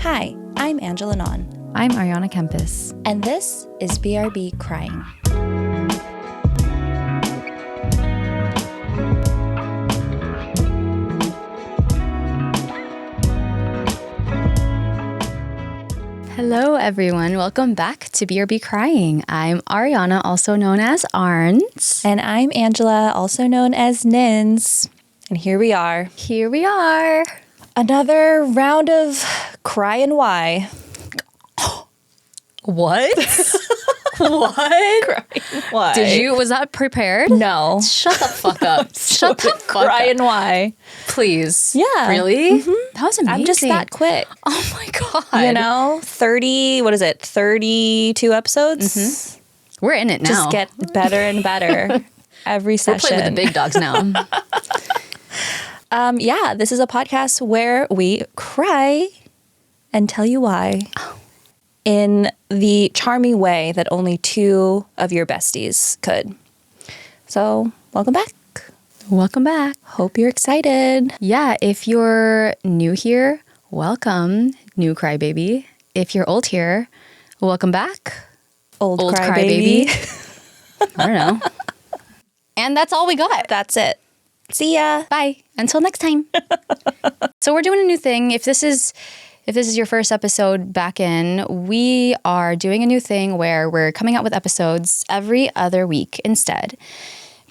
Hi, I'm Angela Non. I'm Ariana Kempis. And this is BRB Crying. Hello, everyone. Welcome back to BRB Crying. I'm Ariana, also known as Arns. And I'm Angela, also known as Nins. And here we are. Here we are. Another round of cry and why. What? What? Why? Was that prepared? No. Shut the fuck up. Shut the fuck Cry up. and why. Please. Yeah. Really? Mm-hmm. That was amazing. I'm just that quick. Oh my God. You know, 32 episodes? Mm-hmm. We're in it now. Just get better and better every session. We're playing with the big dogs now. Yeah, this is a podcast where we cry and tell you why in the charming way that only two of your besties could. So, welcome back. Welcome back. Hope you're excited. Yeah, if you're new here, welcome, new crybaby. If you're old here, welcome back, Old crybaby. I don't know. And that's all we got. That's it. See ya. Bye. Until next time. So we're doing a new thing. If this is your first episode back in, we are doing a new thing where we're coming out with episodes every other week instead,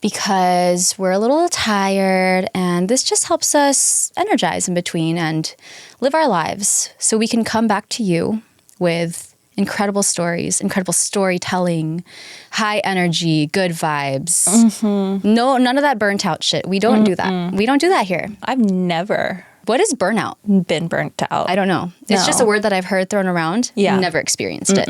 because we're a little tired and this just helps us energize in between and live our lives so we can come back to you with incredible stories, incredible storytelling, high energy, good vibes. Mm-hmm. No, none of that burnt out shit. We don't do that. We don't do that here. I've never What is burnout? been burnt out. I don't know. It's just a word that I've heard thrown around. Yeah. Never experienced it.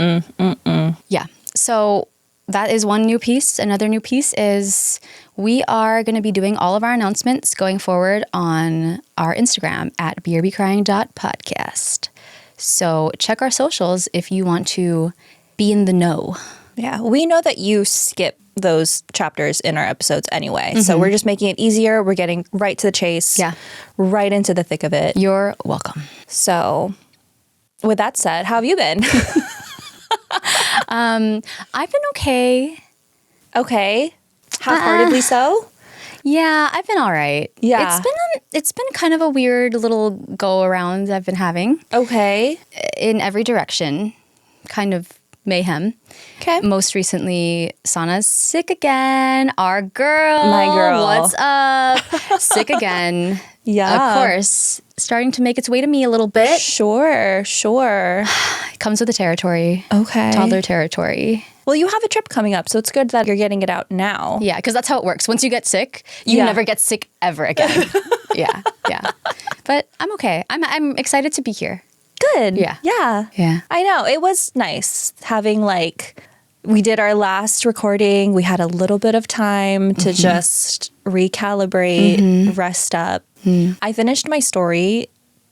Yeah. So that is one new piece. Another new piece is we are going to be doing all of our announcements going forward on our Instagram at brbcrying.podcast. So check our socials if you want to be in the know. Yeah, we know that you skip those chapters in our episodes anyway. So we're just making it easier. We're getting right to the chase. Yeah. Right into the thick of it. You're welcome. So with that said, how have you been? I've been okay. Okay. Half-heartedly so? Yeah, I've been all right. Yeah. It's been kind of a weird little go around I've been having Okay. in every direction. Kind of mayhem. Okay. Most recently, Sana's sick again. Our girl. My girl. What's up? Sick again. Yeah. Of course. Starting to make its way to me a little bit. Sure. It comes with the territory. Okay. Toddler territory. Well, you have a trip coming up, so it's good that you're getting it out now. Yeah, because that's how it works. Once you get sick, you never get sick ever again. Yeah. But I'm okay. I'm excited to be here. Good. Yeah. Yeah. I know. It was nice having we did our last recording. We had a little bit of time to just recalibrate, rest up. I finished my story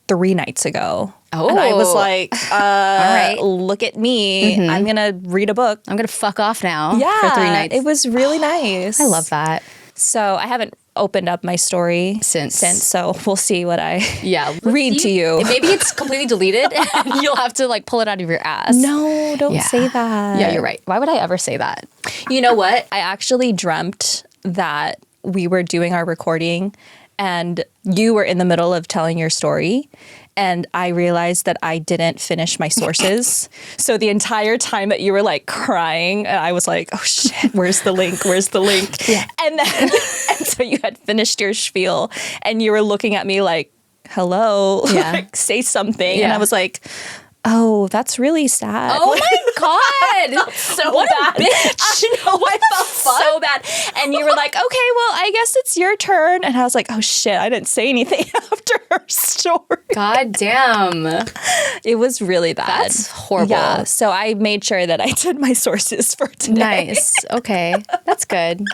3 nights ago. Oh. And I was like, all right. Look at me. I'm going to read a book. I'm going to fuck off now Yeah. for 3 nights. It was really nice. I love that. So I haven't opened up my story since, so we'll see what I read to you. Maybe it's completely deleted and you'll have to pull it out of your ass. No, don't say that. Yeah, you're right. Why would I ever say that? You know what? I actually dreamt that we were doing our recording and you were in the middle of telling your story. And I realized that I didn't finish my sources. So the entire time that you were crying, I was like, oh shit, where's the link? Yeah. And then and so you had finished your spiel and you were looking at me like, hello, say something. Yeah. And I was like, oh, that's really sad. Oh my God. So what bad. A bitch. I know, I felt so bad. And you were like, okay, well, I guess it's your turn. And I was like, oh shit, I didn't say anything after her story. God damn. It was really bad. That's horrible. Yeah. So I made sure that I did my sources for today. Nice. Okay. That's good.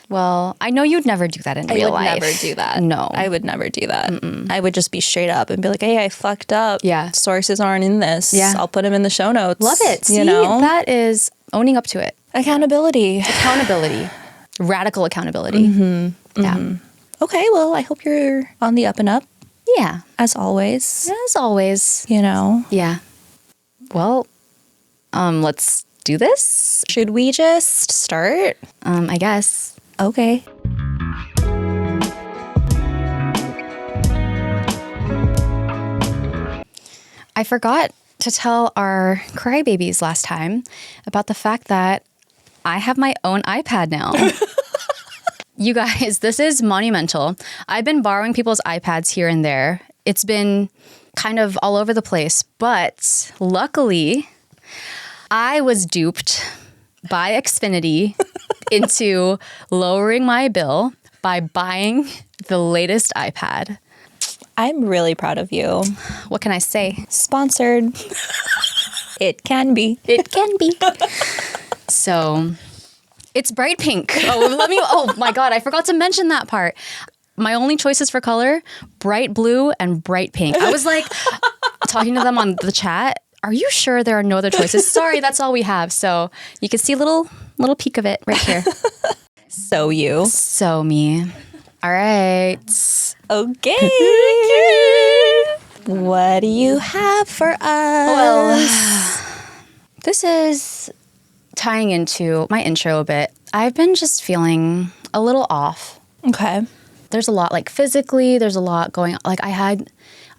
Well, I know you'd never do that in real life. I would never do that. No. I would never do that. I would just be straight up and be like, hey, I fucked up. Yeah. Sources aren't in this. Yeah. I'll put them in the show notes. Love it. See, that is owning up to it. Accountability. Radical accountability. Yeah. Okay, well, I hope you're on the up and up. Yeah. as always. As always. You know. Yeah. Well, let's do this. Should we just start? I guess. Okay. I forgot to tell our crybabies last time about the fact that I have my own iPad now. You guys, this is monumental. I've been borrowing people's iPads here and there. It's been kind of all over the place, but luckily I was duped by Xfinity into lowering my bill by buying the latest iPad. I'm really proud of you. What can I say? Sponsored. It can be. It can be. So it's bright pink. Oh my God, I forgot to mention that part. My only choices for color, bright blue and bright pink. I was like talking to them on the chat. Are you sure there are no other choices? Sorry, that's all we have. So you can see a little peek of it right here. So you. So me. All right. Okay. What do you have for us? Well, this is tying into my intro a bit. I've been just feeling a little off. Okay. There's a lot, like physically, there's a lot going on. Like I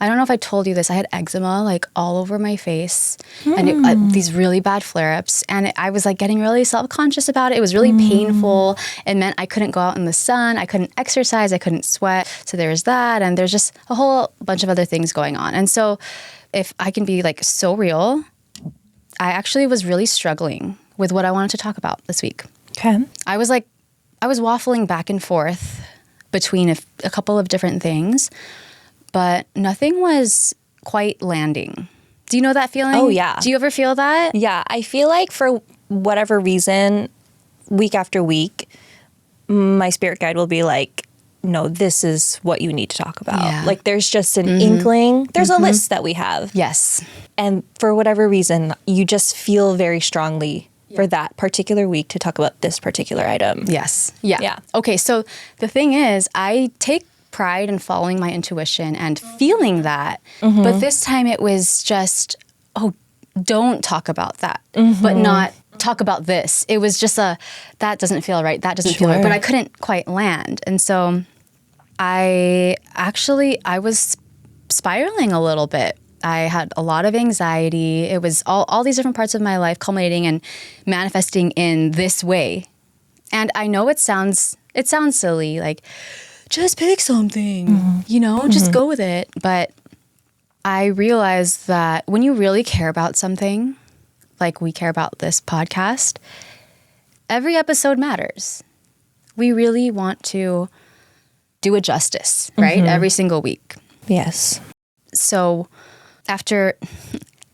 don't know if I told you this, I had eczema like all over my face and these really bad flare-ups. And I was like getting really self-conscious about it. It was really painful. It meant I couldn't go out in the sun. I couldn't exercise. I couldn't sweat. So there's that. And there's just a whole bunch of other things going on. And so if I can be like so real, I actually was really struggling with what I wanted to talk about this week. Okay. I was waffling back and forth between a couple of different things, but nothing was quite landing. Do you know that feeling? Oh, yeah. Do you ever feel that? Yeah. I feel like for whatever reason, week after week, my spirit guide will be like, no, this is what you need to talk about. Yeah. Like there's just an inkling. There's a list that we have. Yes. And for whatever reason, you just feel very strongly for that particular week to talk about this particular item. Yes. Yeah. Yeah. Okay, so the thing is, I take pride in following my intuition and feeling that. But this time it was just, don't talk about that, but not talk about this. It was just that doesn't feel right. That doesn't feel right. But I couldn't quite land. And so I was spiraling a little bit. I had a lot of anxiety. It was all these different parts of my life culminating and manifesting in this way. And I know it sounds silly, like, just pick something, just go with it. But I realized that when you really care about something, like we care about this podcast, every episode matters. We really want to do it justice, right? Every single week. Yes. So after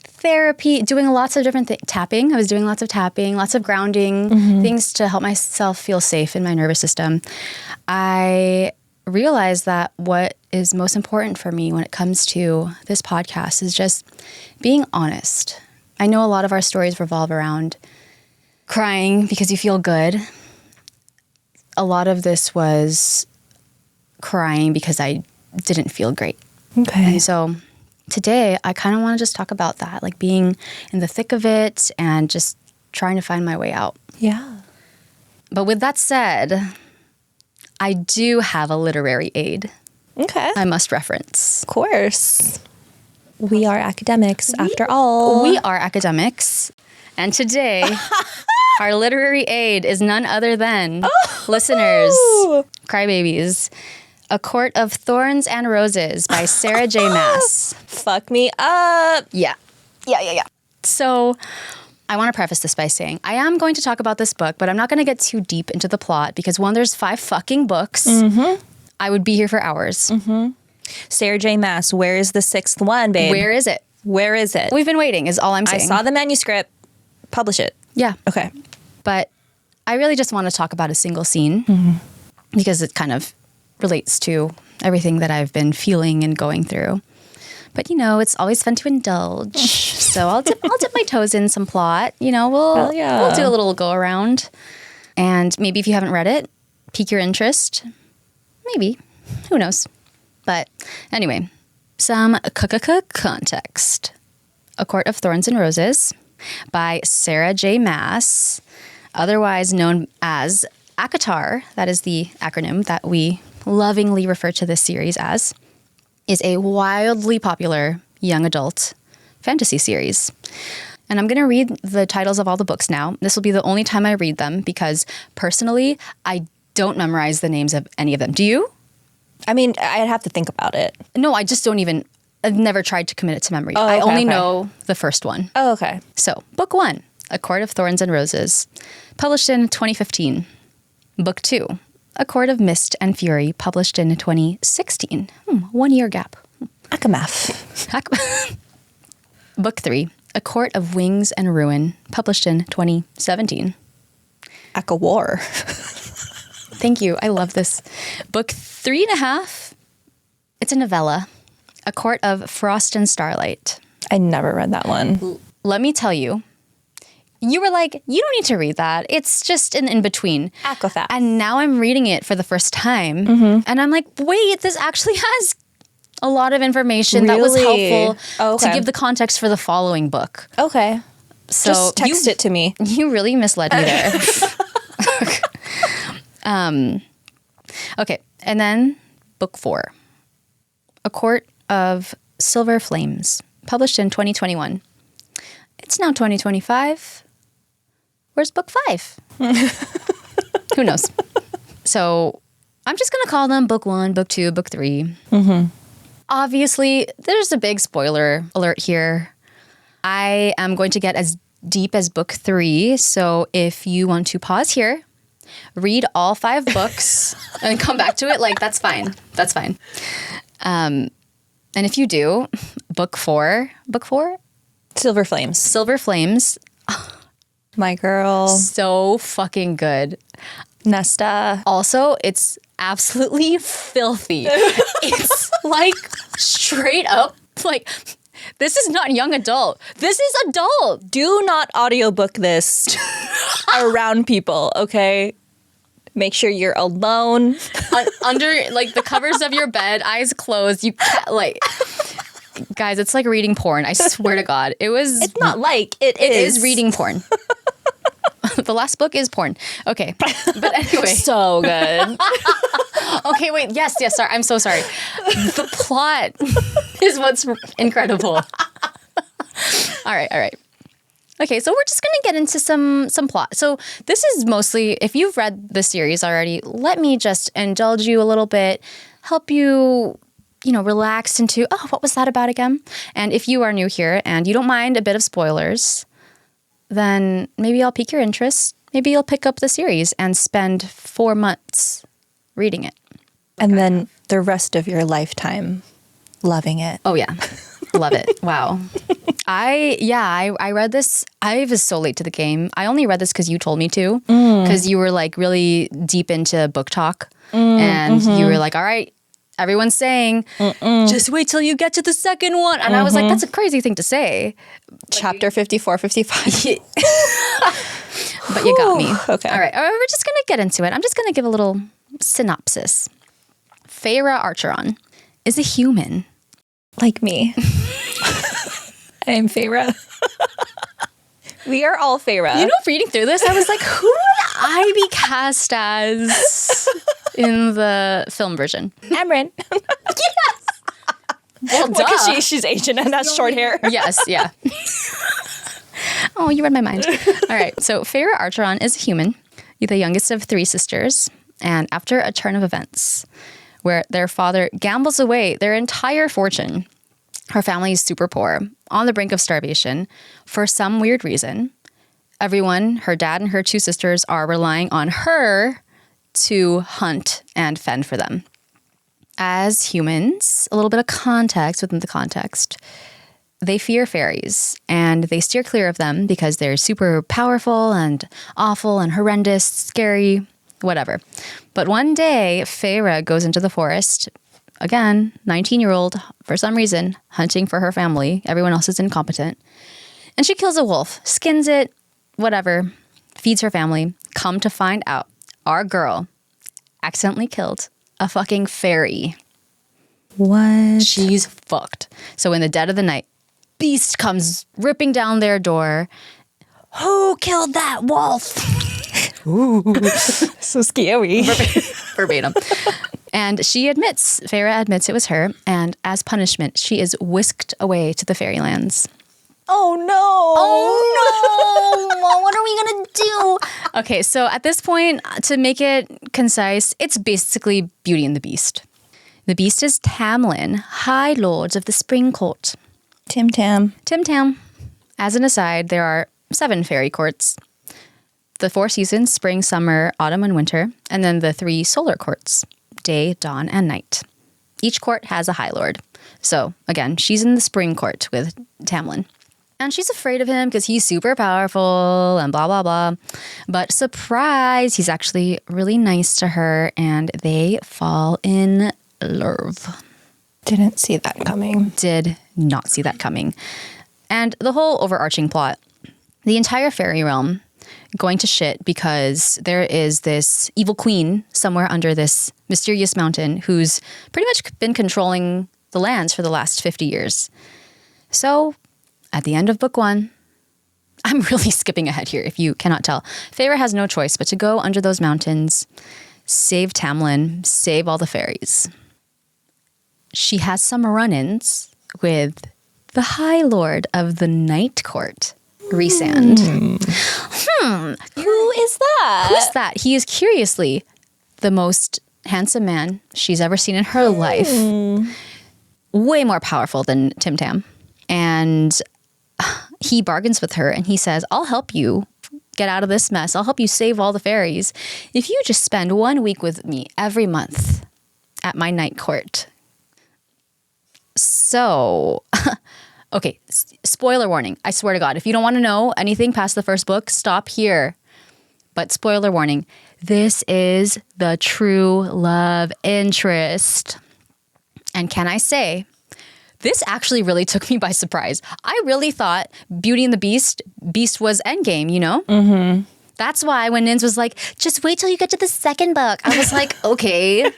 therapy, doing lots of different tapping. I was doing lots of tapping, lots of grounding, things to help myself feel safe in my nervous system. I realized that what is most important for me when it comes to this podcast is just being honest. I know a lot of our stories revolve around crying because you feel good. A lot of this was crying because I didn't feel great. Okay. And so today, I kind of want to just talk about that, like being in the thick of it and just trying to find my way out. Yeah. But with that said, I do have a literary aid Okay. I must reference. Of course. We are academics, after all. We are academics. And today, our literary aid is none other than, listeners, crybabies, A Court of Thorns and Roses by Sarah J. Maas. Fuck me up. Yeah. So I want to preface this by saying I am going to talk about this book, but I'm not going to get too deep into the plot because one, there's 5 fucking books. I would be here for hours. Sarah J. Maas, where is the 6th one, babe? Where is it? Where is it? We've been waiting is all I'm saying. I saw the manuscript. Publish it. Yeah. Okay. But I really just want to talk about a single scene because it kind of relates to everything that I've been feeling and going through. But, it's always fun to indulge. So I'll dip my toes in some plot. We'll do a little go around. And maybe if you haven't read it, pique your interest. Maybe. Who knows? But anyway, Some context. A Court of Thorns and Roses by Sarah J. Maas, otherwise known as ACOTAR, that is the acronym that we lovingly refer to this series as, is a wildly popular young adult fantasy series. And I'm going to read the titles of all the books now. This will be the only time I read them because personally, I don't memorize the names of any of them. Do you? I mean, I'd have to think about it. No, I just don't even. I've never tried to commit it to memory. Oh, I okay, only okay. know the first one. Oh, okay. So, Book 1, A Court of Thorns and Roses, published in 2015. Book 2, A Court of Mist and Fury, published in 2016. 1 year gap. Akamath. Book 3, A Court of Wings and Ruin, published in 2017. Akawar. Thank you. I love this. Book 3.5, it's a novella. A Court of Frost and Starlight. I never read that one. Let me tell you, you were like, you don't need to read that. It's just an in-between. Aquafast. And now I'm reading it for the first time. And I'm like, wait, this actually has a lot of information that was Really? helpful Oh, okay. to give the context for the following book. Okay. So Just text it to me. You really misled me there. Okay. And then Book 4, A Court of Silver Flames, published in 2021. It's now 2025. Where's Book 5? Who knows? So I'm just going to call them Book 1, Book 2, Book 3. Obviously, there's a big spoiler alert here. I am going to get as deep as Book 3. So if you want to pause here, read all 5 books and come back to it, like, that's fine. That's fine. And if you do, Book 4, Silver Flames. Silver Flames, My girl. so fucking good. Nesta. Also, it's absolutely filthy. It's like straight up, like, this is not young adult. This is adult. Do not audiobook this around people, okay? Make sure you're alone. Under, like, the covers of your bed, eyes closed. You can't, like, guys, it's like reading porn. I swear to God. It's not like, it It is. is reading porn. The last book is porn. Okay. But anyway. So good. Okay, wait. Yes, sorry. I'm so sorry. The plot is what's incredible. All right. Okay, so we're just going to get into some plot. So this is mostly, if you've read the series already, let me just indulge you a little bit, help you, relax into, oh, what was that about again? And if you are new here and you don't mind a bit of spoilers, then maybe I'll pique your interest. Maybe you'll pick up the series and spend 4 months reading it. And then the rest of your lifetime loving it. Oh, yeah. Love it. Wow. I read this. I was so late to the game. I only read this because you told me to, because you were like really deep into book talk. And you were like, all right, everyone's saying, just wait till you get to the second one. And I was like, that's a crazy thing to say. Chapter 54, 55. But you got me. Okay. All right. We're just going to get into it. I'm just going to give a little synopsis. Feyre Archeron is a human. Like me. I am Feyre. We are all Feyre. Reading through this, I was like, who would I be cast as in the film version? Amryn. Yes! Well, duh. Because she's Asian and has short hair. Yes, yeah. Oh, you read my mind. All right, so Feyre Archeron is a human, the youngest of 3 sisters, and after a turn of events where their father gambles away their entire fortune, her family is super poor, on the brink of starvation. For some weird reason, everyone, her dad and her 2 sisters, are relying on her to hunt and fend for them. As humans, a little bit of context within the context, they fear fairies and they steer clear of them because they're super powerful and awful and horrendous, scary, whatever. But one day, Feyre goes into the forest. Again, 19-year-old, for some reason, hunting for her family. Everyone else is incompetent. And she kills a wolf, skins it, whatever, feeds her family. Come to find out, our girl accidentally killed a fucking fairy. What? She's fucked. So in the dead of the night, beast comes ripping down their door. Who killed that wolf? Ooh, so scary. Verbatim. And Feyre admits it was her. And as punishment, she is whisked away to the fairylands. Oh no. Oh no. What are we going to do? Okay, so at this point, to make it concise, it's basically Beauty and the Beast. The Beast is Tamlin, High Lord of the Spring Court. Tim Tam. Tim Tam. As an aside, there are 7 fairy courts. The 4 seasons, spring, summer, autumn, and winter. And then the 3 solar courts, day, dawn, and night. Each court has a High Lord. So, again, she's in the spring court with Tamlin. And she's afraid of him because he's super powerful and blah, blah, blah. But surprise, he's actually really nice to her and they fall in love. Didn't see that coming. Did not see that coming. And the whole overarching plot, the entire fairy realm going to shit because there is this evil queen somewhere under this mysterious mountain who's pretty much been controlling the lands for the last 50 years. So at the end of book 1, I'm really skipping ahead here if you cannot tell. Feyre has no choice but to go under those mountains, save Tamlin, save all the fairies. She has some run-ins with the High Lord of the Night Court, Rhysand. Who is that? Who is that? He is curiously the most handsome man she's ever seen in her life. Way more powerful than Tim Tam. And he bargains with her and he says, I'll help you get out of this mess. I'll help you save all the fairies if you just spend 1 week with me every month at my night court. So, okay, spoiler warning. I swear to God, if you don't want to know anything past the first book, stop here. But spoiler warning, this is the true love interest. And can I say, this actually really took me by surprise. I really thought Beauty and the Beast was endgame, you know? Mm-hmm. That's why when Nins was like, just wait till you get to the second book. I was like, okay.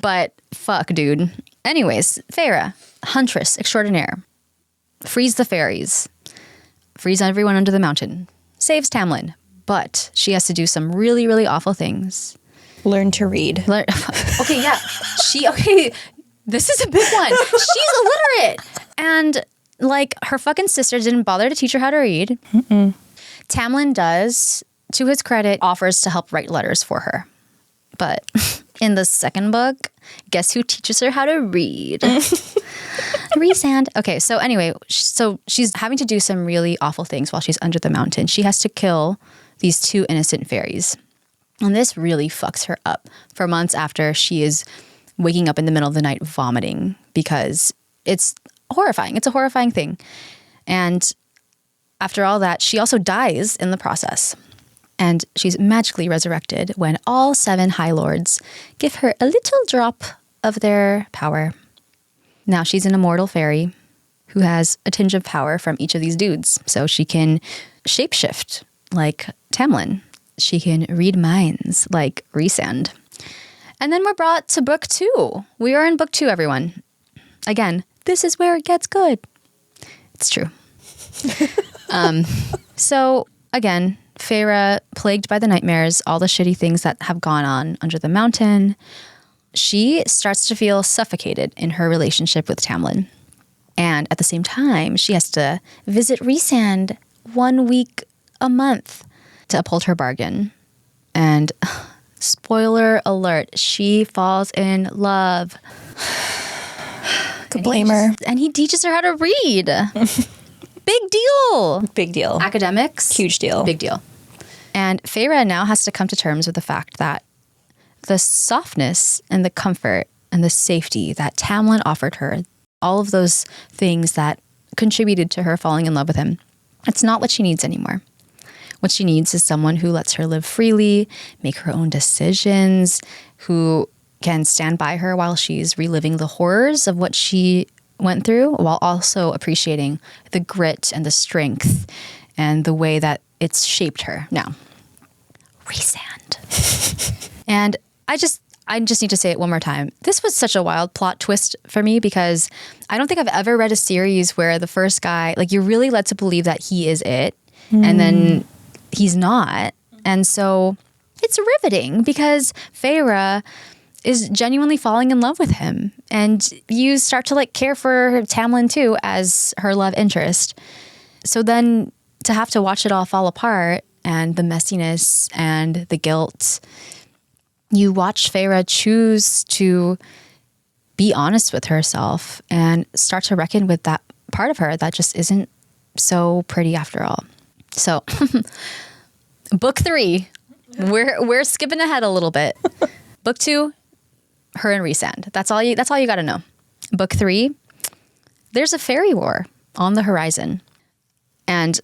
But fuck, dude. Anyways, Feyre, huntress extraordinaire, frees the fairies, frees everyone under the mountain, saves Tamlin, but she has to do some really, really awful things. Learn to read. Okay, yeah. This is a big one. She's illiterate. And like her fucking sister didn't bother to teach her how to read. Mm-mm. Tamlin does, to his credit, offers to help write letters for her. But in the second book, guess who teaches her how to read? Rhysand. Okay, so anyway, so she's having to do some really awful things while she's under the mountain. She has to kill these 2 innocent fairies. And this really fucks her up for months after she is waking up in the middle of the night vomiting because it's horrifying. It's a horrifying thing. And after all that, she also dies in the process. And she's magically resurrected when all 7 High Lords give her a little drop of their power. Now she's an immortal fairy who has a tinge of power from each of these dudes. So she can shapeshift like Tamlin. She can read minds like Rhysand. And then we're brought to book 2. We are in book 2, everyone. Again, this is where it gets good. It's true. So again, Feyre, plagued by the nightmares, all the shitty things that have gone on under the mountain, she starts to feel suffocated in her relationship with Tamlin. And at the same time, she has to visit Rhysand 1 week a month to uphold her bargain. And spoiler alert, she falls in love. Could blame her. And he teaches her how to read. Big deal. Big deal. Academics. Huge deal. Big deal. And Feyre now has to come to terms with the fact that the softness and the comfort and the safety that Tamlin offered her, all of those things that contributed to her falling in love with him, it's not what she needs anymore. What she needs is someone who lets her live freely, make her own decisions, who can stand by her while she's reliving the horrors of what she went through, while also appreciating the grit and the strength and the way that it's shaped her. Now, Rhysand. And I just need to say it one more time. This was such a wild plot twist for me because I don't think I've ever read a series where the first guy, like, you're really led to believe that he is it, and then he's not. And so it's riveting because Feyre is genuinely falling in love with him. And you start to like care for Tamlin too as her love interest. So then to have to watch it all fall apart and the messiness and the guilt, you watch Feyre choose to be honest with herself and start to reckon with that part of her that just isn't so pretty after all. So book 3, we're skipping ahead a little bit. Book 2, her and Rhysand. That's all you got to know. Book 3, there's a fairy war on the horizon. And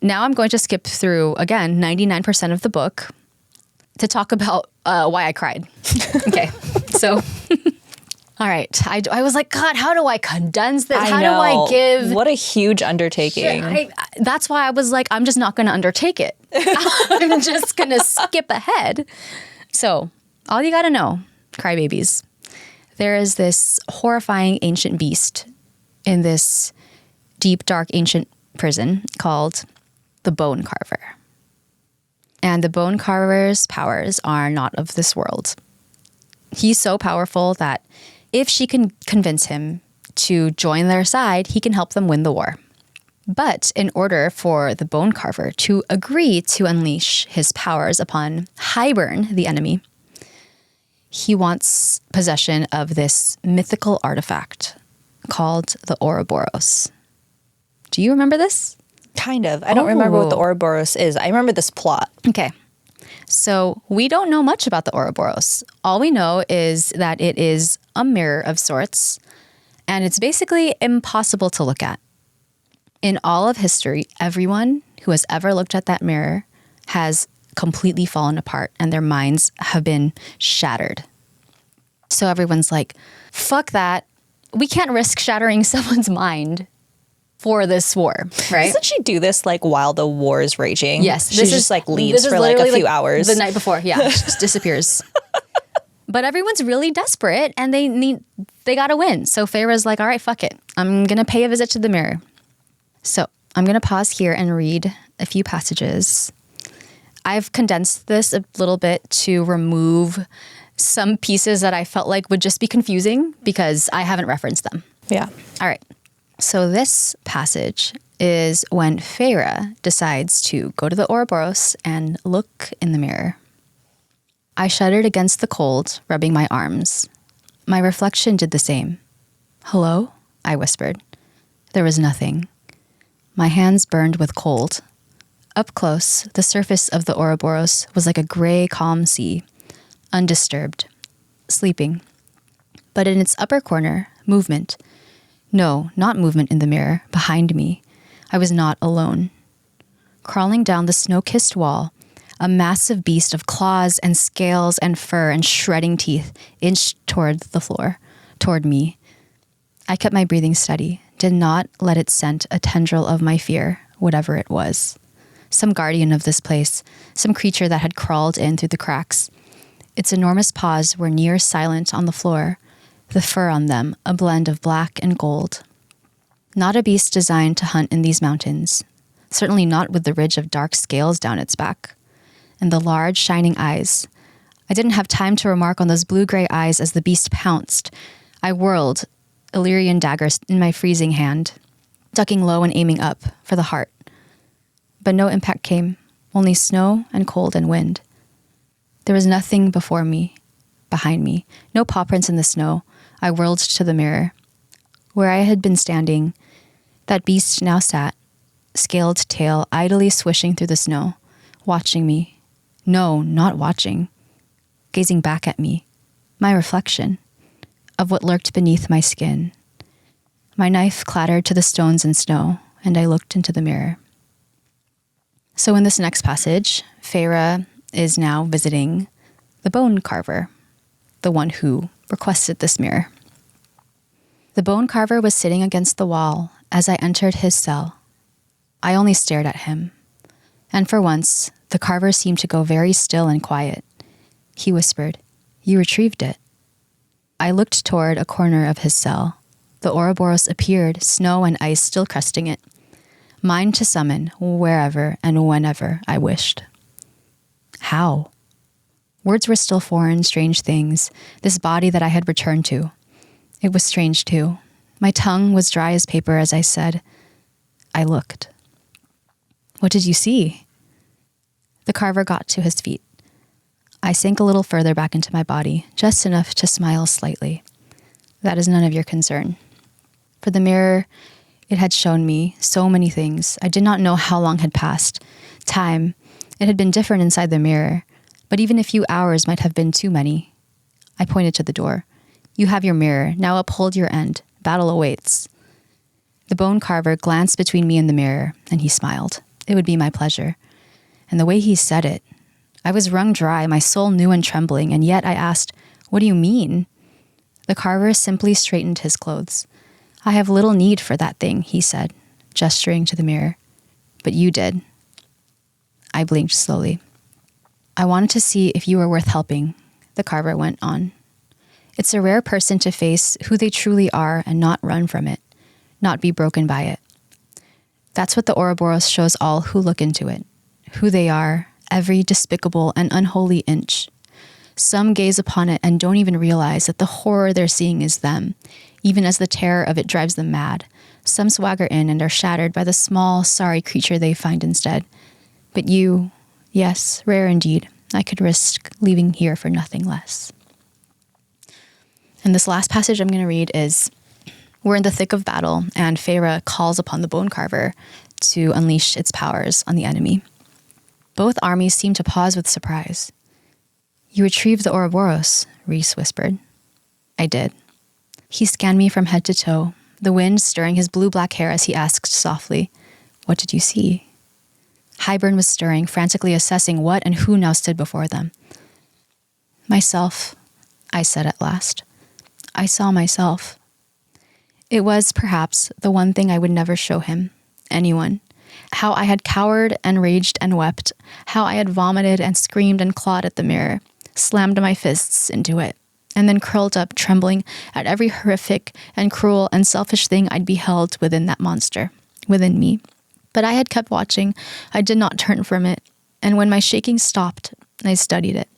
now I'm going to skip through, again, 99% of the book to talk about why I cried. Okay, so... All right. I was like, God, how do I condense this? How do I give... What a huge undertaking. That's why I was like, I'm just not going to undertake it. I'm just going to skip ahead. So all you got to know, crybabies, there is this horrifying ancient beast in this deep, dark, ancient prison called the Bone Carver. And the Bone Carver's powers are not of this world. He's so powerful that if she can convince him to join their side, he can help them win the war. But in order for the Bone Carver to agree to unleash his powers upon Hybern, the enemy, he wants possession of this mythical artifact called the Ouroboros. Do you remember this? Kind of. I don't remember what the Ouroboros is. I remember this plot. Okay. So we don't know much about the Ouroboros. All we know is that it is a mirror of sorts, and it's basically impossible to look at. In all of history, everyone who has ever looked at that mirror has completely fallen apart, and their minds have been shattered. So everyone's like, fuck that. We can't risk shattering someone's mind for this war, right? Doesn't she do this like while the war is raging? Yes. She just like leaves for like a few hours. The night before, yeah. She just disappears. But everyone's really desperate and they gotta win. So Feyre's like, all right, fuck it. I'm gonna pay a visit to the mirror. So I'm gonna pause here and read a few passages. I've condensed this a little bit to remove some pieces that I felt like would just be confusing because I haven't referenced them. Yeah. All right. So this passage is when Feyre decides to go to the Ouroboros and look in the mirror. I shuddered against the cold, rubbing my arms. My reflection did the same. Hello? I whispered. There was nothing. My hands burned with cold. Up close, the surface of the Ouroboros was like a gray, calm sea, undisturbed, sleeping. But in its upper corner, movement. No, not movement in the mirror, behind me. I was not alone. Crawling down the snow-kissed wall, a massive beast of claws and scales and fur and shredding teeth inched toward the floor, toward me. I kept my breathing steady, did not let it scent a tendril of my fear, whatever it was. Some guardian of this place, some creature that had crawled in through the cracks. Its enormous paws were near silent on the floor, the fur on them a blend of black and gold. Not a beast designed to hunt in these mountains, certainly not with the ridge of dark scales down its back. And the large, shining eyes. I didn't have time to remark on those blue-gray eyes as the beast pounced. I whirled, Illyrian daggers in my freezing hand, ducking low and aiming up for the heart. But no impact came, only snow and cold and wind. There was nothing before me, behind me, no paw prints in the snow. I whirled to the mirror. Where I had been standing, that beast now sat, scaled tail idly swishing through the snow, watching me. No, not watching. Gazing back at me. My reflection of what lurked beneath my skin. My knife clattered to the stones and snow, and I looked into the mirror. So in this next passage, Feyre is now visiting the Bone Carver, the one who requested this mirror. The Bone Carver was sitting against the wall as I entered his cell. I only stared at him. And for once, the carver seemed to go very still and quiet. He whispered, You retrieved it. I looked toward a corner of his cell. The Ouroboros appeared, snow and ice still crusting it. Mine to summon wherever and whenever I wished. How? Words were still foreign, strange things, this body that I had returned to. It was strange too. My tongue was dry as paper as I said, I looked. What did you see? The carver got to his feet. I sank a little further back into my body, just enough to smile slightly. That is none of your concern. For the mirror, it had shown me so many things. I did not know how long had passed. Time, it had been different inside the mirror, but even a few hours might have been too many. I pointed to the door. You have your mirror. Now uphold your end. Battle awaits. The bone carver glanced between me and the mirror, and he smiled. It would be my pleasure. And the way he said it, I was wrung dry, my soul new and trembling, and yet I asked, what do you mean? The carver simply straightened his clothes. I have little need for that thing, he said, gesturing to the mirror. But you did. I blinked slowly. I wanted to see if you were worth helping, the carver went on. It's a rare person to face who they truly are and not run from it, not be broken by it. That's what the Ouroboros shows all who look into it, who they are, every despicable and unholy inch. Some gaze upon it and don't even realize that the horror they're seeing is them, even as the terror of it drives them mad. Some swagger in and are shattered by the small, sorry creature they find instead. But you, yes, rare indeed, I could risk leaving here for nothing less. And this last passage I'm going to read is, we're in the thick of battle, and Feyre calls upon the bone carver to unleash its powers on the enemy. Both armies seem to pause with surprise. You retrieved the Ouroboros, Rhys whispered. I did. He scanned me from head to toe, the wind stirring his blue-black hair as he asked softly, what did you see? Hybern was stirring, frantically assessing what and who now stood before them. Myself, I said at last. I saw myself. It was, perhaps, the one thing I would never show him, anyone. How I had cowered and raged and wept, how I had vomited and screamed and clawed at the mirror, slammed my fists into it, and then curled up, trembling at every horrific and cruel and selfish thing I'd beheld within that monster, within me. But I had kept watching. I did not turn from it, and when my shaking stopped, I studied it.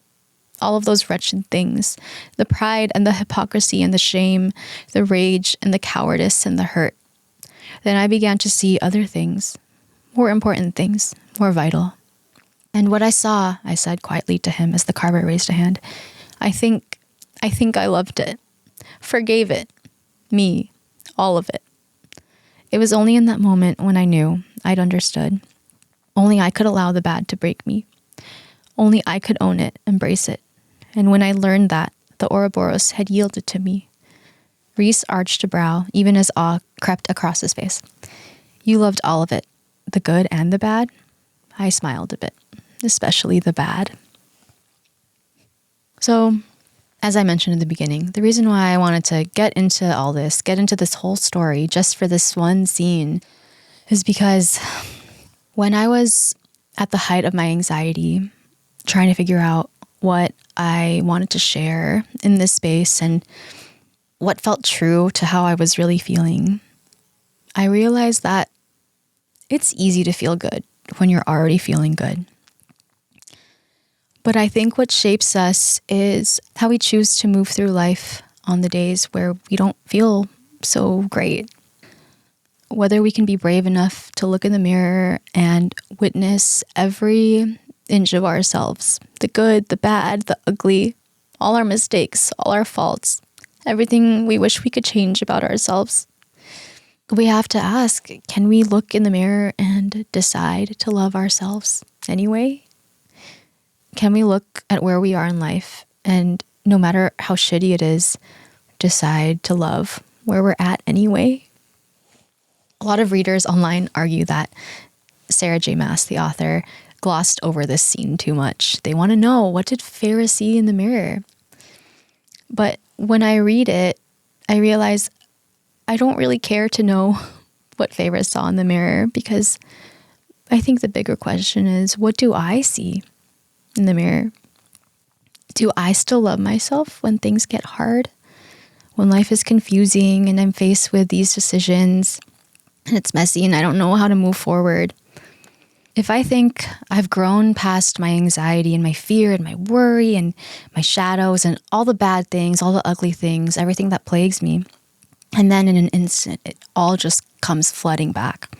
All of those wretched things, the pride and the hypocrisy and the shame, the rage and the cowardice and the hurt. Then I began to see other things, more important things, more vital. And what I saw, I said quietly to him as the carver raised a hand, I think I loved it, forgave it, me, all of it. It was only in that moment when I knew, I'd understood. Only I could allow the bad to break me. Only I could own it, embrace it. And when I learned that, the Ouroboros had yielded to me. Rhys arched a brow, even as awe crept across his face. You loved all of it, the good and the bad? I smiled a bit, especially the bad. So, as I mentioned in the beginning, the reason why I wanted to get into all this, get into this whole story just for this one scene, is because when I was at the height of my anxiety, trying to figure out what I wanted to share in this space and what felt true to how I was really feeling, I realized that it's easy to feel good when you're already feeling good. But I think what shapes us is how we choose to move through life on the days where we don't feel so great. Whether we can be brave enough to look in the mirror and witness every inch of ourselves, the good, the bad, the ugly, all our mistakes, all our faults, everything we wish we could change about ourselves. We have to ask, can we look in the mirror and decide to love ourselves anyway? Can we look at where we are in life and no matter how shitty it is, decide to love where we're at anyway? A lot of readers online argue that Sarah J. Maas, the author, glossed over this scene too much. They want to know, what did Feyre see in the mirror? But when I read it, I realize I don't really care to know what Feyre saw in the mirror, because I think the bigger question is, what do I see in the mirror? Do I still love myself when things get hard? When life is confusing and I'm faced with these decisions and it's messy and I don't know how to move forward? If I think I've grown past my anxiety and my fear and my worry and my shadows and all the bad things, all the ugly things, everything that plagues me, and then in an instant, it all just comes flooding back,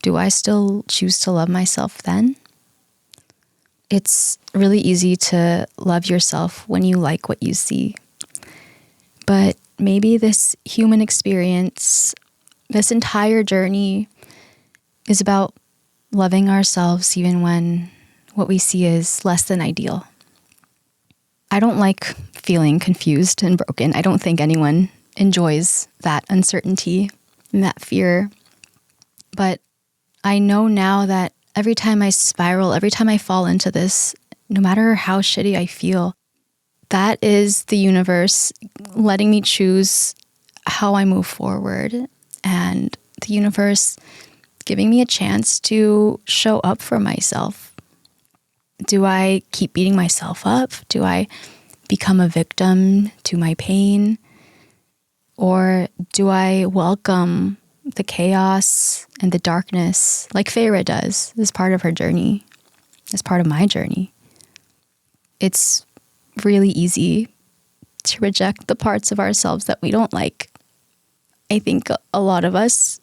do I still choose to love myself then? It's really easy to love yourself when you like what you see. But maybe this human experience, this entire journey, is about loving ourselves even when what we see is less than ideal. I don't like feeling confused and broken. I don't think anyone enjoys that uncertainty and that fear. But I know now that every time I spiral, every time I fall into this, no matter how shitty I feel, that is the universe letting me choose how I move forward, and the universe giving me a chance to show up for myself. Do I keep beating myself up? Do I become a victim to my pain? Or do I welcome the chaos and the darkness like Feyre does as part of her journey, as part of my journey? It's really easy to reject the parts of ourselves that we don't like. I think a lot of us,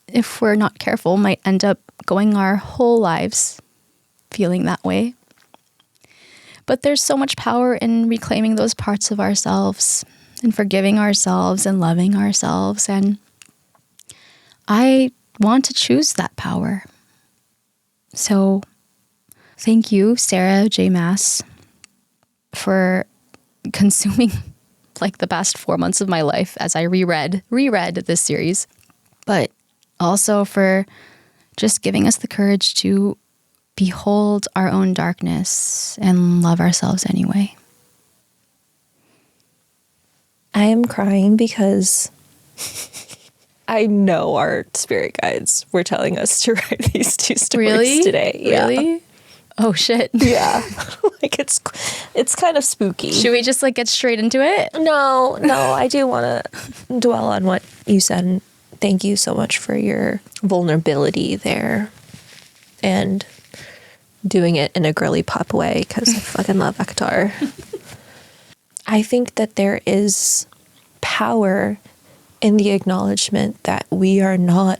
if we're not careful, might end up going our whole lives feeling that way. But there's so much power in reclaiming those parts of ourselves and forgiving ourselves and loving ourselves. And I want to choose that power. So thank you, Sarah J. Maas, for consuming like the past 4 months of my life as I reread this series, but also for just giving us the courage to behold our own darkness and love ourselves anyway. I am crying because I know our spirit guides were telling us to write these 2 stories today. Really? Yeah. Oh shit. Yeah. Like it's kind of spooky. Should we just like get straight into it? No, I do want to dwell on what you said, and thank you so much for your vulnerability there and doing it in a girly pop way, because I fucking love ACOTAR. I think that there is power in the acknowledgement that we are not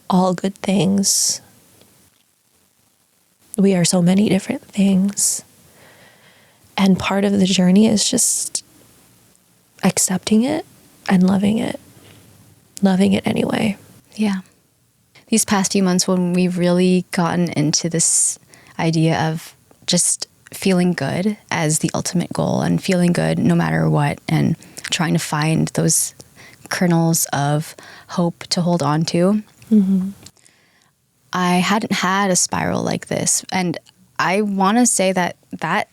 all good things. We are so many different things. And part of the journey is just accepting it and loving it. Loving it anyway. Yeah. These past few months when we've really gotten into this idea of just feeling good as the ultimate goal and feeling good no matter what, and trying to find those kernels of hope to hold on to. Mm-hmm. I hadn't had a spiral like this. And I want to say that that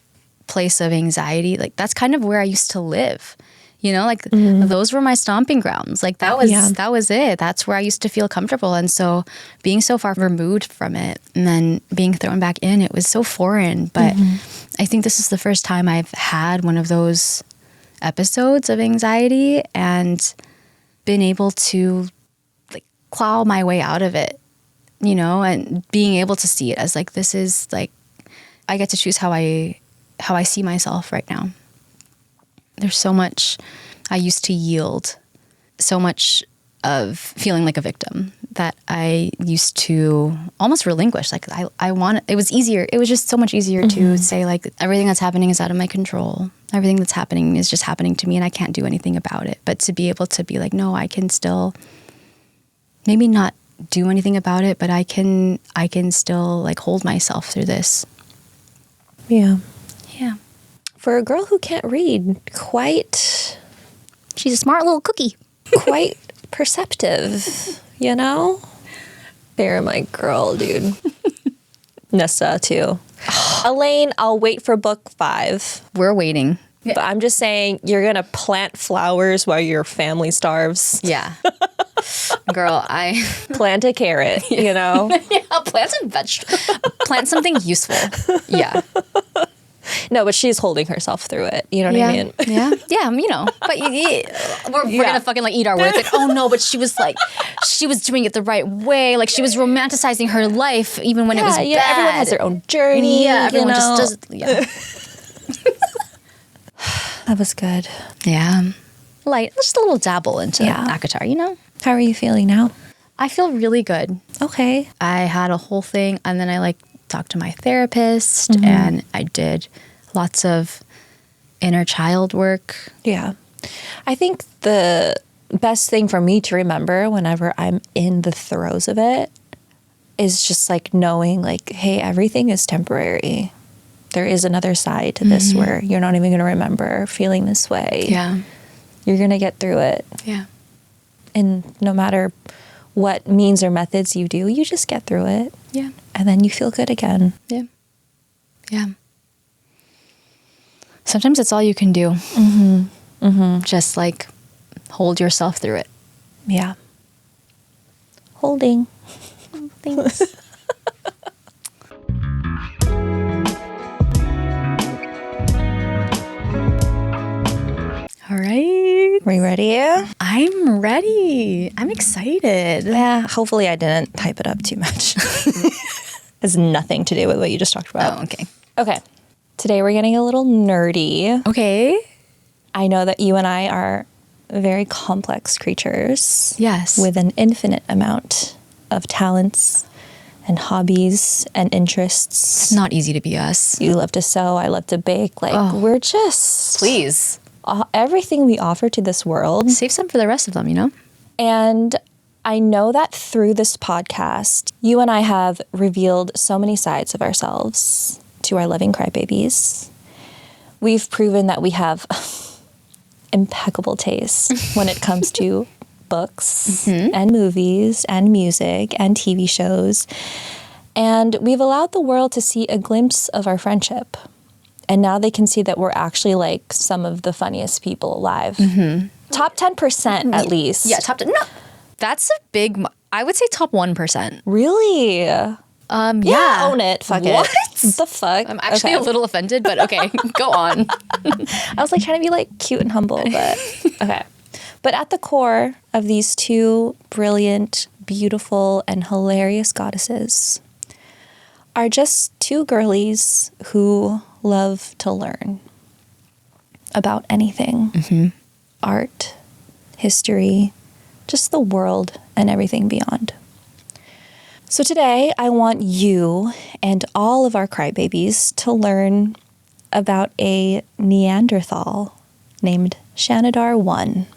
place of anxiety, like that's kind of where I used to live. You know, like those were my stomping grounds. Like that was it. That's where I used to feel comfortable. And so being so far removed from it and then being thrown back in, it was so foreign. But I think this is the first time I've had one of those episodes of anxiety and been able to like claw my way out of it, you know, and being able to see it as like, this is like, I get to choose how I see myself right now. There's so much I used to yield, so much of feeling like a victim that I used to almost relinquish. Like it was easier. It was just so much easier to say like, everything that's happening is out of my control. Everything that's happening is just happening to me and I can't do anything about it. But to be able to be like, no, I can still maybe not do anything about it, but I can still like hold myself through this. Yeah. Yeah. For a girl who can't read, she's a smart little cookie. Quite perceptive, you know? They're my girl, dude. Nessa, too. Elaine, I'll wait for book 5. We're waiting. But I'm just saying, you're going to plant flowers while your family starves. Yeah. Girl, I... Plant a carrot, you know? Yeah, plant some vegetable. Plant something useful. Yeah. No, but she's holding herself through it. You know what I mean? Yeah. Yeah, you know. But we're going to fucking like eat our words. Like, oh no, but she was doing it the right way. Like she was romanticizing her life even when it was bad. Everyone has their own journey. Yeah, everyone just does it. Yeah. That was good. Yeah. Light. Just a little dabble into ACOTAR, you know? How are you feeling now? I feel really good. Okay. I had a whole thing and then I talked to my therapist and I did lots of inner child work. Yeah. I think the best thing for me to remember whenever I'm in the throes of it is just like knowing like, hey, everything is temporary. There is another side to this where you're not even going to remember feeling this way. Yeah. You're going to get through it. Yeah. And no matter what means or methods you do, you just get through it. Yeah. And then you feel good again. Yeah. Yeah. Sometimes it's all you can do. Just like hold yourself through it. Yeah. Holding. Thanks. All right. Are you ready? I'm ready. I'm excited. Yeah. Hopefully I didn't hype it up too much. Has nothing to do with what you just talked about. Oh, okay. Okay. Today we're getting a little nerdy. Okay. I know that you and I are very complex creatures. Yes. With an infinite amount of talents and hobbies and interests. It's not easy to be us. You love to sew. I love to bake. Like, we're just... Please. Everything we offer to this world. Save some for the rest of them, you know? And I know that through this podcast, you and I have revealed so many sides of ourselves to our loving crybabies. We've proven that we have impeccable taste when it comes to books and movies and music and TV shows. And we've allowed the world to see a glimpse of our friendship. And now they can see that we're actually like some of the funniest people alive. Top 10% at least. Yeah, top 10. No, that's a big, I would say top 1%. Really? Yeah. Own it. Fuck What? it. The fuck? I'm actually a little offended, but okay, go on. I was like trying to be like cute and humble, but okay. But at the core of these two brilliant, beautiful, and hilarious goddesses are just two girlies who love to learn about anything. Art, history, just the world and everything beyond. So today I want you and all of our crybabies to learn about a Neanderthal named Shanidar 1.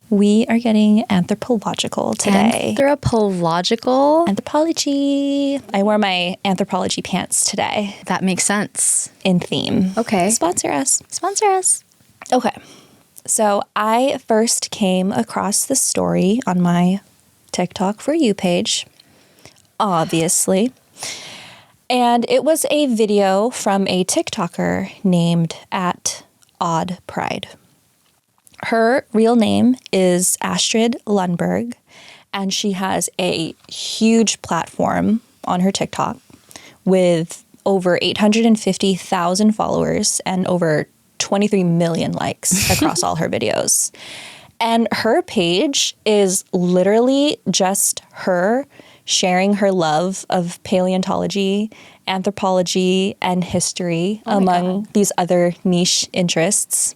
We are getting anthropological today. Anthropological? Anthropology. I wore my anthropology pants today. That makes sense. In theme. Okay. Sponsor us. Sponsor us. Okay. So I first came across this story on my TikTok For You page, obviously. And it was a video from a TikToker named @OddPride. Her real name is Astrid Lundberg, and she has a huge platform on her TikTok with over 850,000 followers and over 23 million likes across all her videos. And her page is literally just her sharing her love of paleontology, anthropology, and history among these other niche interests.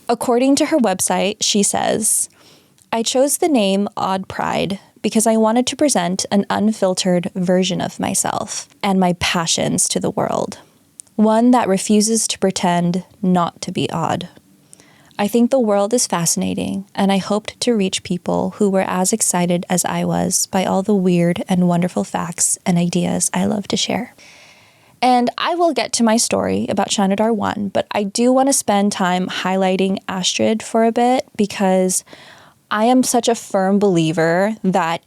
According to her website, she says, I chose the name AudPride because I wanted to present an unfiltered version of myself and my passions to the world. One that refuses to pretend not to be odd. I think the world is fascinating, and I hoped to reach people who were as excited as I was by all the weird and wonderful facts and ideas I love to share. And I will get to my story about Shanidar 1, but I do want to spend time highlighting Astrid for a bit because I am such a firm believer that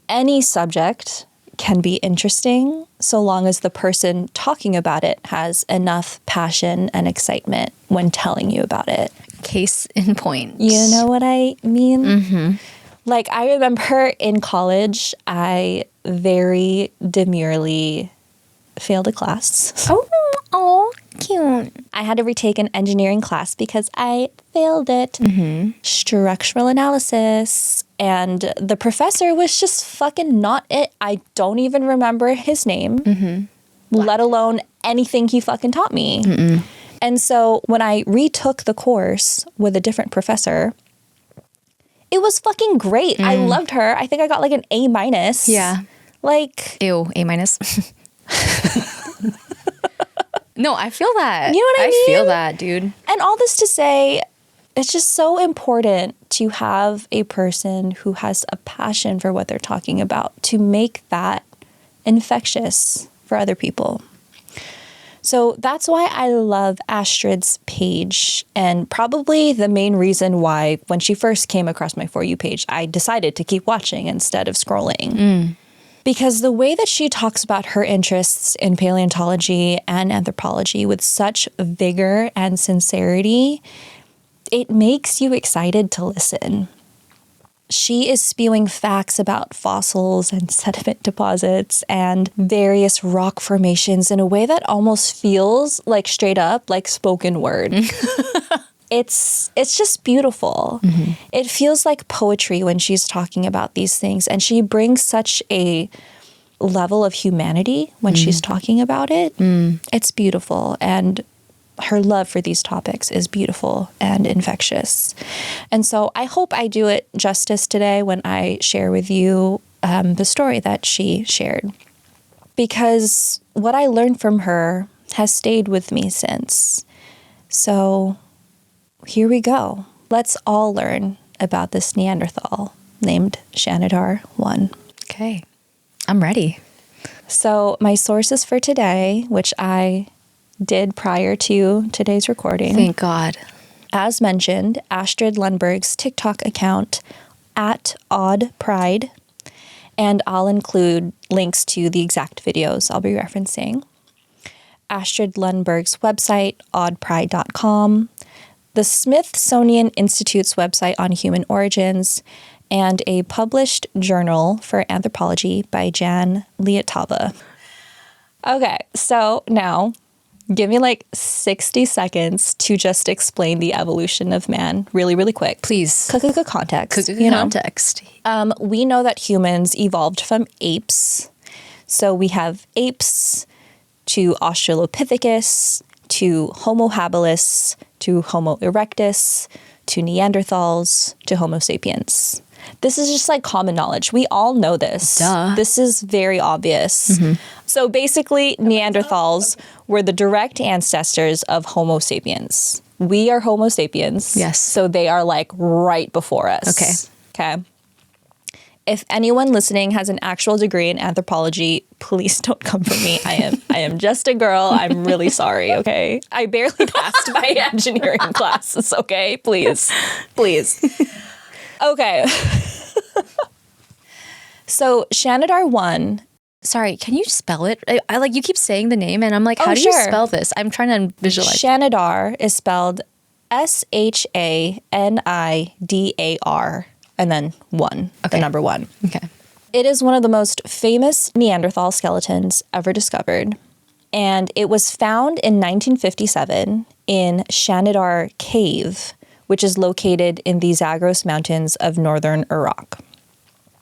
any subject can be interesting so long as the person talking about it has enough passion and excitement when telling you about it. Case in point. You know what I mean? Like, I remember in college, I very demurely failed a class. Oh, cute. I had to retake an engineering class because I failed it. Structural analysis. And the professor was just fucking not it. I don't even remember his name, let alone anything he fucking taught me. And so when I retook the course with a different professor, it was fucking great. I loved her. I think I got like an A minus. Yeah. Like, Ew, A minus. No, I feel that. You know what I mean? I feel that, dude. and all this to say, it's just so important to have a person who has a passion for what they're talking about to make that infectious for other people. So that's why I love Astrid's page, and probably the main reason why when she first came across my For You page, I decided to keep watching instead of scrolling. Because the way that she talks about her interests in paleontology and anthropology with such vigor and sincerity, it makes you excited to listen. She is spewing facts about fossils and sediment deposits and various rock formations in a way that almost feels like straight up like spoken word. It's just beautiful. It feels like poetry when she's talking about these things, and she brings such a level of humanity when she's talking about it. It's beautiful, and her love for these topics is beautiful and infectious. And so I hope I do it justice today when I share with you the story that she shared, because what I learned from her has stayed with me since. So here we go. Let's all learn about this Neanderthal named Shanidar 1. Okay. I'm ready. So my sources for today, which I did prior to today's recording. Thank God. As mentioned, Astrid Lundberg's TikTok account at Odd Pride, and I'll include links to the exact videos I'll be referencing. Astrid Lundberg's website, oddpride.com, the Smithsonian Institute's website on human origins, and a published journal for anthropology by Jan Liatava. Okay, so now give me like 60 seconds to just explain the evolution of man really, really quick. Please. Context. Context. We know that humans evolved from apes. So we have apes to Australopithecus, to Homo habilis, to Homo erectus, to Neanderthals, to Homo sapiens. This is just like common knowledge. We all know this. Duh. This is very obvious. So basically, Neanderthals were the direct ancestors of Homo sapiens. We are Homo sapiens. Yes. So they are like right before us. Okay. If anyone listening has an actual degree in anthropology, please don't come for me. I am just a girl. I'm really sorry, okay? I barely passed my engineering classes, okay? Please. Okay. So Shanidar 1. Sorry, can you spell it? I like, you keep saying the name and I'm like, how do you spell this? I'm trying to visualize. Shanidar is spelled Shanidar and then 1, the number 1. Okay. It is one of the most famous Neanderthal skeletons ever discovered. And it was found in 1957 in Shanidar Cave, which is located in the Zagros Mountains of northern Iraq.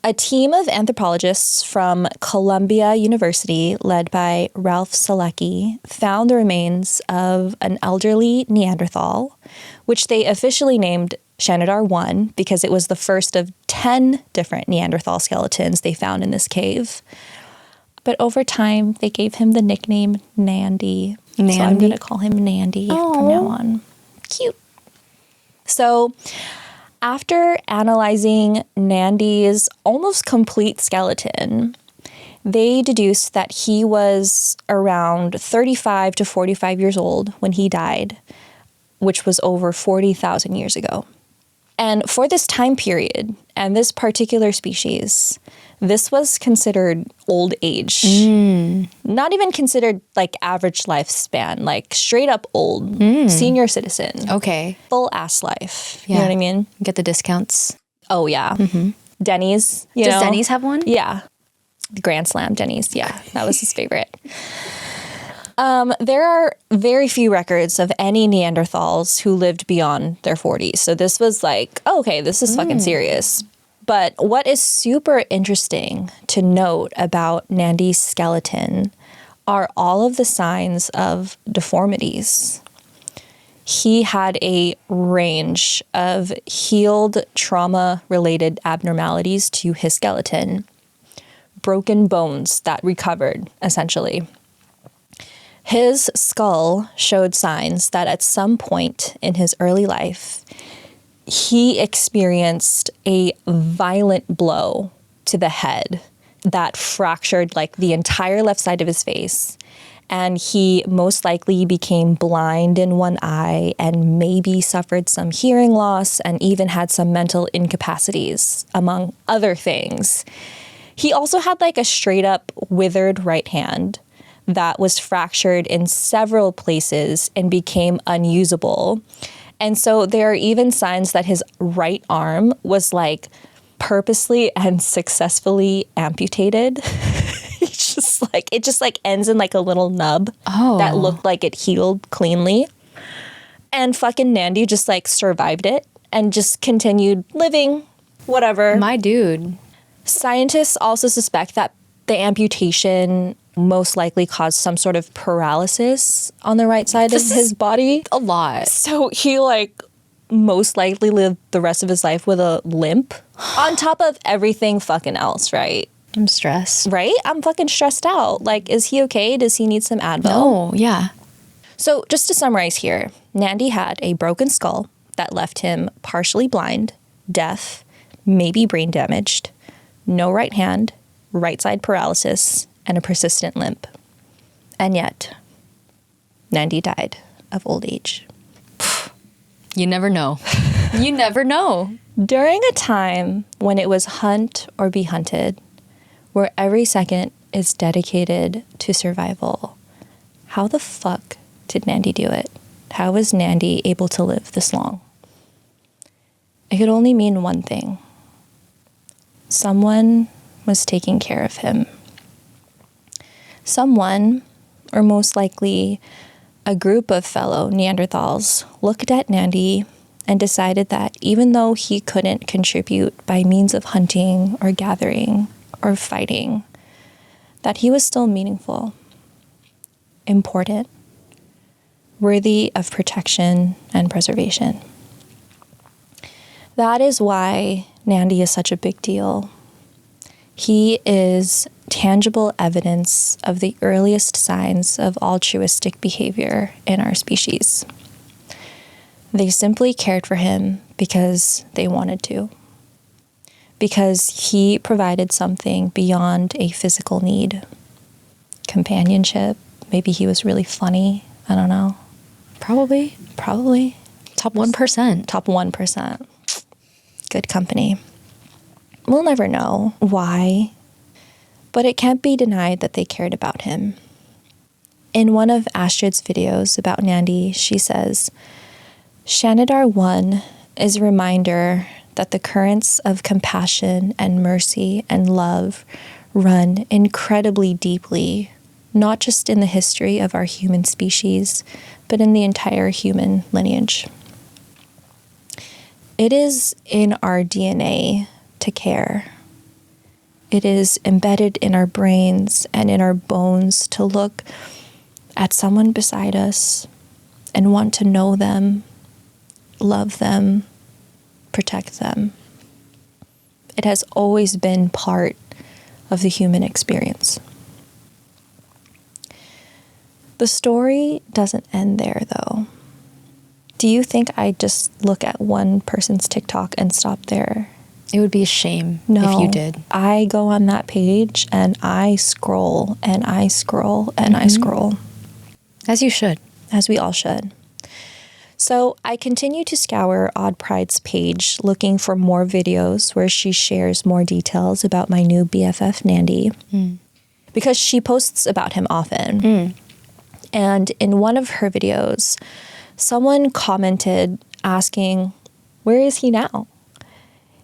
A team of anthropologists from Columbia University, led by Ralph Selecki, found the remains of an elderly Neanderthal, which they officially named Shanidar 1 because it was the first of 10 different Neanderthal skeletons they found in this cave. But over time, they gave him the nickname Nandy. So I'm going to call him Nandy from now on. Cute. So after analyzing Nandy's almost complete skeleton, they deduced that he was around 35 to 45 years old when he died, which was over 40,000 years ago. And for this time period and this particular species, this was considered old age. Not even considered like average lifespan, like straight up old, senior citizen. Okay. Full ass life. You know what I mean? Get the discounts. Oh, yeah. Denny's. Does Denny's have one? Yeah. The Grand Slam Denny's. Yeah. That was his favorite. There are very few records of any Neanderthals who lived beyond their 40s. So this was like, oh, okay, this is fucking serious. But what is super interesting to note about Nandy's skeleton are all of the signs of deformities. He had a range of healed trauma-related abnormalities to his skeleton, broken bones that recovered, essentially. His skull showed signs that at some point in his early life, he experienced a violent blow to the head that fractured like the entire left side of his face. And he most likely became blind in one eye and maybe suffered some hearing loss and even had some mental incapacities, among other things. He also had like a straight up withered right hand that was fractured in several places and became unusable. And so there are even signs that his right arm was like purposely and successfully amputated. It just ends in like a little nub that looked like it healed cleanly. And fucking Nandy just like survived it and just continued living, whatever. My dude. Scientists also suspect that the amputation most likely caused some sort of paralysis on the right side of his body. A lot. So he like most likely lived the rest of his life with a limp on top of everything fucking else, right? I'm stressed. Right? I'm fucking stressed out. Like, is he okay? Does he need some Advil? No, yeah. So just to summarize here, Nandy had a broken skull that left him partially blind, deaf, maybe brain damaged, no right hand, right side paralysis, and a persistent limp. And yet, Nandy died of old age. You never know. You never know. During a time when it was hunt or be hunted, where every second is dedicated to survival, how the fuck did Nandy do it? How was Nandy able to live this long? It could only mean one thing. Someone was taking care of him. Someone, or most likely a group of fellow Neanderthals, looked at Nandy and decided that even though he couldn't contribute by means of hunting or gathering or fighting, that he was still meaningful, important, worthy of protection and preservation. That is why Nandy is such a big deal. He is tangible evidence of the earliest signs of altruistic behavior in our species. They simply cared for him because they wanted to, because he provided something beyond a physical need. Companionship. Maybe he was really funny. I don't know. Probably. Top 1%. Top 1%. Good company. We'll never know why, but it can't be denied that they cared about him. In one of Astrid's videos about Nandy, she says, Shanidar 1 is a reminder that the currents of compassion and mercy and love run incredibly deeply, not just in the history of our human species, but in the entire human lineage. It is in our DNA to care. It is embedded in our brains and in our bones to look at someone beside us and want to know them, love them, protect them. It has always been part of the human experience. The story doesn't end there, though. Do you think I'd just look at one person's TikTok and stop there? It would be a shame No, if you did. I go on that page and I scroll and I scroll and I scroll. As you should. As we all should. So I continue to scour Odd Pride's page looking for more videos where she shares more details about my new BFF Nandy. Because she posts about him often. And in one of her videos, someone commented asking, where is he now?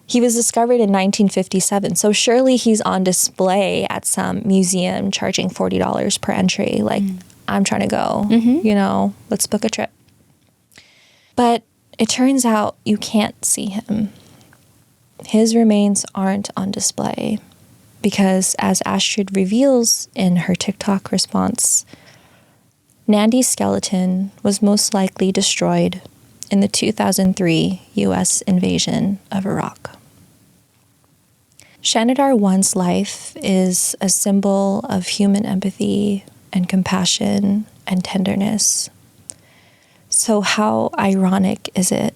He was discovered in 1957, so surely he's on display at some museum charging $40 per entry. Like, I'm trying to go. You know, let's book a trip. But it turns out you can't see him. His remains aren't on display because, as Astrid reveals in her TikTok response, Nandy's skeleton was most likely destroyed in the 2003 U.S. invasion of Iraq. Shanidar 1's life is a symbol of human empathy and compassion and tenderness. So how ironic is it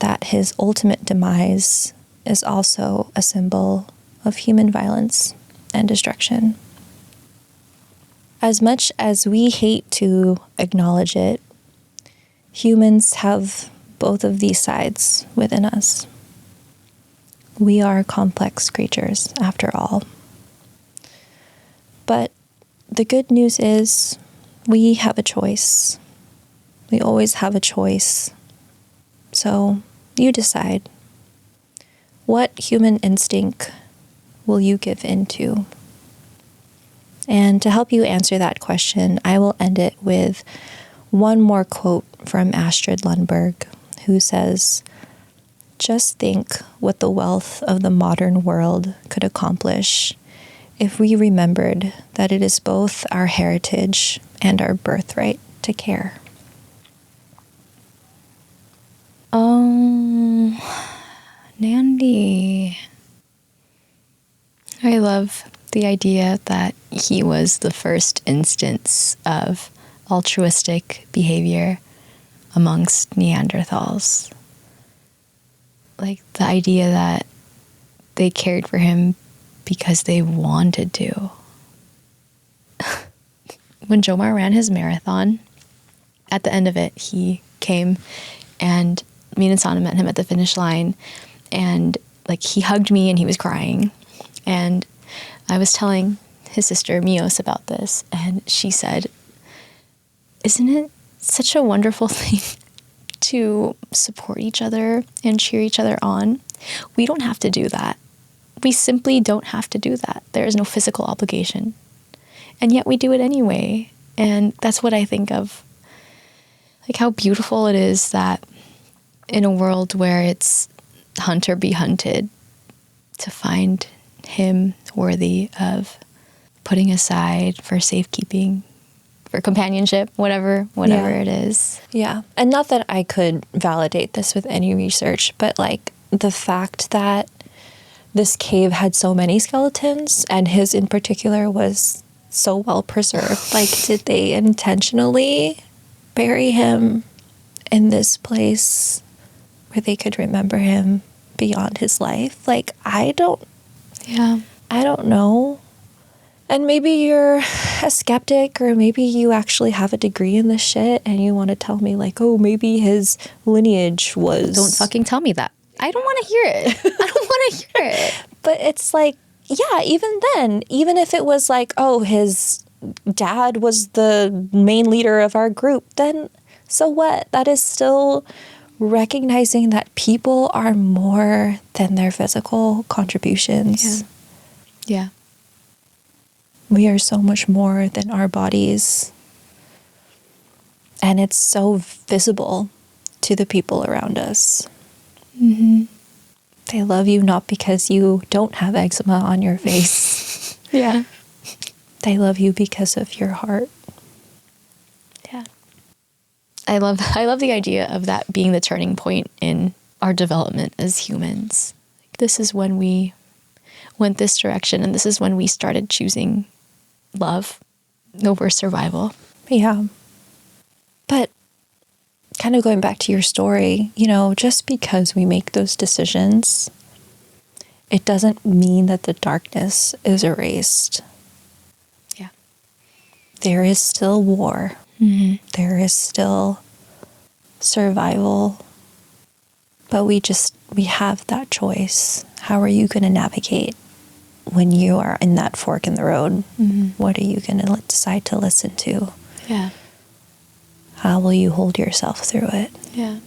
that his ultimate demise is also a symbol of human violence and destruction? As much as we hate to acknowledge it, humans have both of these sides within us. We are complex creatures, after all. But the good news is we have a choice. We always have a choice. So you decide. What human instinct will you give into? And to help you answer that question, I will end it with one more quote from Astrid Lundberg, who says, "Just think what the wealth of the modern world could accomplish if we remembered that it is both our heritage and our birthright to care." Nandy. I love the idea that he was the first instance of altruistic behavior amongst Neanderthals. Like the idea that they cared for him because they wanted to. When Jomar ran his marathon, at the end of it, he came and me and Sana met him at the finish line, and like he hugged me and he was crying. And I was telling his sister Mios about this, and she said, "Isn't it such a wonderful thing to support each other and cheer each other on? We don't have to do that. We simply don't have to do that. There is no physical obligation. And yet we do it anyway." And that's what I think of. Like how beautiful it is that in a world where it's hunter be hunted, to find him worthy of putting aside for safekeeping, for companionship, whatever it is. Yeah. And not that I could validate this with any research, but like the fact that this cave had so many skeletons and his in particular was so well preserved. Like, did they intentionally bury him in this place where they could remember him beyond his life? Like, I don't know. And maybe you're a skeptic, or maybe you actually have a degree in this shit and you want to tell me like, oh, maybe his lineage was... Don't fucking tell me that. I don't want to hear it. I don't want to hear it. But it's like, yeah, even then, even if it was like, oh, his dad was the main leader of our group, then so what? That is still recognizing that people are more than their physical contributions. Yeah. We are so much more than our bodies. And it's so visible to the people around us. Mm-hmm. They love you not because you don't have eczema on your face. Yeah. They love you because of your heart. Yeah. I love the idea of that being the turning point in our development as humans. This is when we went this direction, and this is when we started choosing love over survival. Yeah. But kind of going back to your story, you know, just because we make those decisions, it doesn't mean that the darkness is erased. Yeah. There is still war. Mm-hmm. There is still survival. But we have that choice. How are you going to navigate when you are in that fork in the road? Mm-hmm. What are you going to decide to listen to? Yeah. How will you hold yourself through it? Yeah.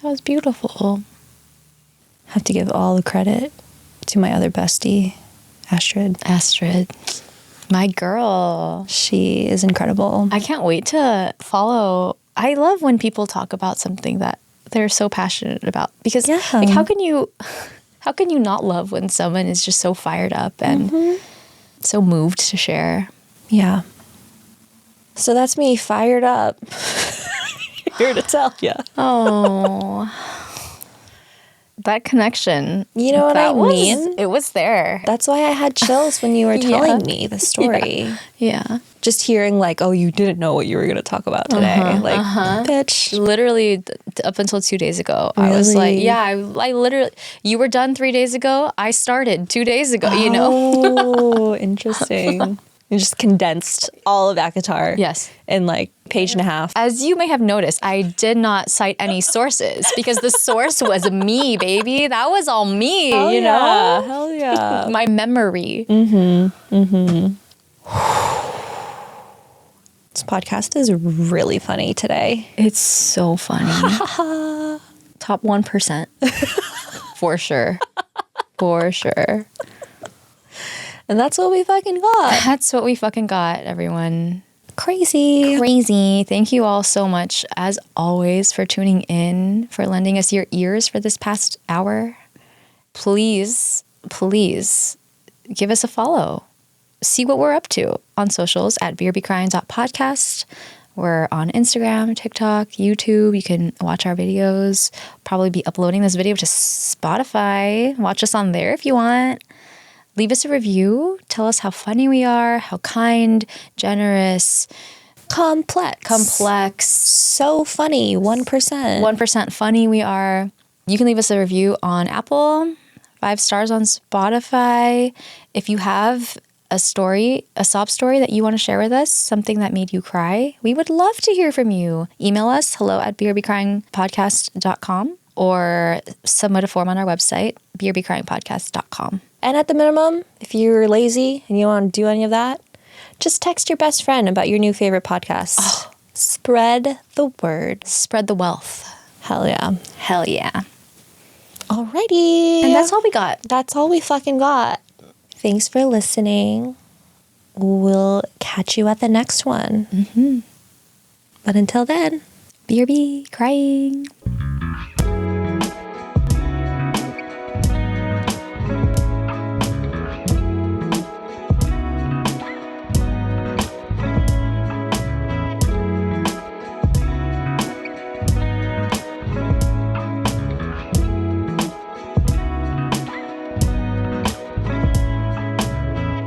That was beautiful. I have to give all the credit to my other bestie, Astrid. My girl. She is incredible. I can't wait to follow. I love when people talk about something that they're so passionate about, because like how can you not love when someone is just so fired up and so moved to share? Yeah. So that's me fired up. Here to tell you. Oh. That connection. You know what I mean? It was there. That's why I had chills when you were telling me the story. Yeah. Just hearing like, oh, you didn't know what you were going to talk about today. Bitch. Literally up until 2 days ago, I was like, yeah, I literally, you were done 3 days ago. I started 2 days ago, you know? Oh, interesting. You just condensed all of ACOTAR. Yes. In like page and a half. As you may have noticed, I did not cite any sources because the source was me, baby. That was all me, you know? Hell yeah. My memory. This podcast is really funny today. It's so funny. Top 1%. For sure. For sure. And that's what we fucking got. That's what we fucking got, everyone. Crazy. Thank you all so much, as always, for tuning in, for lending us your ears for this past hour. Please give us a follow. See what we're up to on socials at beerbecrying.podcast. We're on Instagram, TikTok, YouTube. You can watch our videos. Probably be uploading this video to Spotify. Watch us on there if you want. Leave us a review. Tell us how funny we are, how kind, generous, complex, so funny. 1%. 1% funny we are. You can leave us a review on Apple, 5 stars on Spotify. If you have a story, a sob story that you want to share with us, something that made you cry, we would love to hear from you. Email us, hello@beerbecryingpodcast.com, or submit a form on our website, beerbecryingpodcast.com. And at the minimum, if you're lazy and you don't want to do any of that, just text your best friend about your new favorite podcast. Oh. Spread the word. Spread the wealth. Hell yeah. Hell yeah. Alrighty. And that's all we got. That's all we fucking got. Thanks for listening. We'll catch you at the next one. But until then, BRB crying.